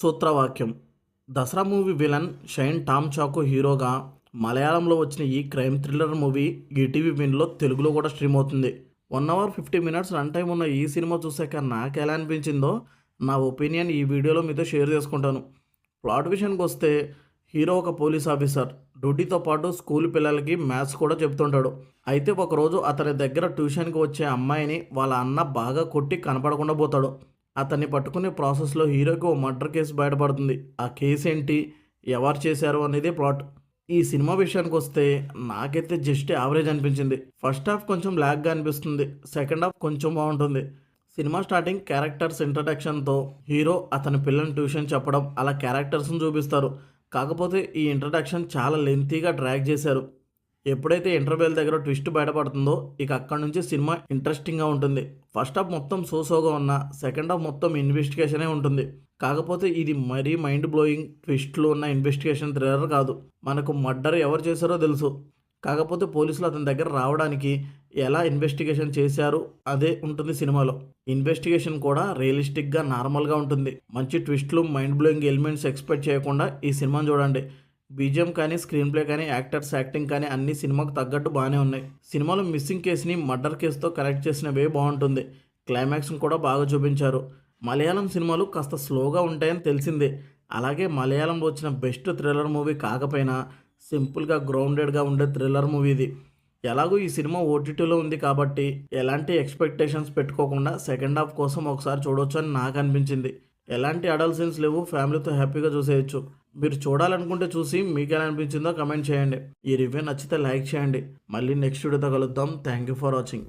Sutravakyam. Dasara movie villain Shine Tom Chacko హీరోగా మలయాళంలో వచ్చిన ఈ క్రైమ్ థ్రిల్లర్ మూవీ ఈటీవీ విన్లో తెలుగులో కూడా స్ట్రీమ్ అవుతుంది. 1 అవర్ 50 మినిట్స్ రన్ టైం ఉన్న ఈ సినిమా చూసాక నాకు ఎలా అనిపించిందో నా ఒపీనియన్ ఈ వీడియోలో మీతో షేర్ చేసుకుంటాను. ప్లాట్ విషయానికి వస్తే, హీరో ఒక పోలీస్ ఆఫీసర్. డ్యూటీతో పాటు స్కూల్ పిల్లలకి మ్యాథ్స్ కూడా చెప్తుంటాడు. అయితే ఒకరోజు అతని దగ్గర ట్యూషన్కి వచ్చే అమ్మాయిని వాళ్ళ అన్న బాగా కొట్టి కనపడకుండా పోతాడు. అతన్ని పట్టుకునే ప్రాసెస్లో హీరోకి ఓ మర్డర్ కేసు బయటపడుతుంది. ఆ కేసు ఏంటి, ఎవరు చేశారు అనేది ప్లాట్. ఈ సినిమా విషయానికి వస్తే నాకైతే జస్ట్ యావరేజ్ అనిపించింది. ఫస్ట్ హాఫ్ కొంచెం ల్యాగ్గా అనిపిస్తుంది, సెకండ్ హాఫ్ కొంచెం బాగుంటుంది. సినిమా స్టార్టింగ్ క్యారెక్టర్స్ ఇంట్రడక్షన్తో హీరో అతని పిల్లని ట్యూషన్ చెప్పడం, అలా క్యారెక్టర్స్ని చూపిస్తారు. కాకపోతే ఈ ఇంట్రడక్షన్ చాలా లెంతీగా డ్రాగ్ చేశారు. ఎప్పుడైతే ఇంటర్వెల్ దగ్గర ట్విస్ట్ బయటపడుతుందో ఇక అక్కడ నుంచి సినిమా ఇంట్రెస్టింగ్గా ఉంటుంది. ఫస్ట్ హాఫ్ మొత్తం సోసోగా ఉన్న, సెకండ్ హాఫ్ మొత్తం ఇన్వెస్టిగేషనే ఉంటుంది. కాకపోతే ఇది మరీ మైండ్ బ్లోయింగ్ ట్విస్ట్లు ఉన్న ఇన్వెస్టిగేషన్ థ్రిల్లర్ కాదు. మనకు మర్డర్ ఎవరు చేశారో తెలుసు, కాకపోతే పోలీసులు అతని దగ్గర రావడానికి ఎలా ఇన్వెస్టిగేషన్ చేశారు అదే ఉంటుంది సినిమాలో. ఇన్వెస్టిగేషన్ కూడా రియలిస్టిక్గా నార్మల్గా ఉంటుంది. మంచి ట్విస్ట్లు, మైండ్ బ్లోయింగ్ ఎలిమెంట్స్ ఎక్స్పెక్ట్ చేయకుండా ఈ సినిమాని చూడండి. బీజిఎం కానీ, స్క్రీన్ ప్లే కానీ, యాక్టర్స్ యాక్టింగ్ కానీ అన్ని సినిమాకు తగ్గట్టు బాగానే ఉన్నాయి. సినిమాలో మిస్సింగ్ కేసుని మర్డర్ కేసుతో కనెక్ట్ చేసిన వే బాగుంటుంది. క్లైమాక్స్ని కూడా బాగా చూపించారు. మలయాళం సినిమాలు కాస్త స్లోగా ఉంటాయని తెలిసిందే. అలాగే మలయాళంలో వచ్చిన బెస్ట్ థ్రిల్లర్ మూవీ కాకపోయినా సింపుల్గా గ్రౌండెడ్గా ఉండే థ్రిల్లర్ మూవీ ఇది. ఎలాగో ఈ సినిమా ఓటీటీలో ఉంది కాబట్టి ఎలాంటి ఎక్స్పెక్టేషన్స్ పెట్టుకోకుండా సెకండ్ హాఫ్ కోసం ఒకసారి చూడొచ్చు అని నాకు అనిపించింది. ఎలాంటి అడల్ట్ సీన్స్ లేవు, ఫ్యామిలీతో హ్యాపీగా చూసేయచ్చు. మీరు చూడాలనుకుంటే చూసి మీకు ఎలా అనిపించిందో కమెంట్ చేయండి. ఈ రివ్యూ నచ్చితే లైక్ చేయండి. మళ్ళీ నెక్స్ట్ వీడియోతో కలుద్దాం. Thank you for watching.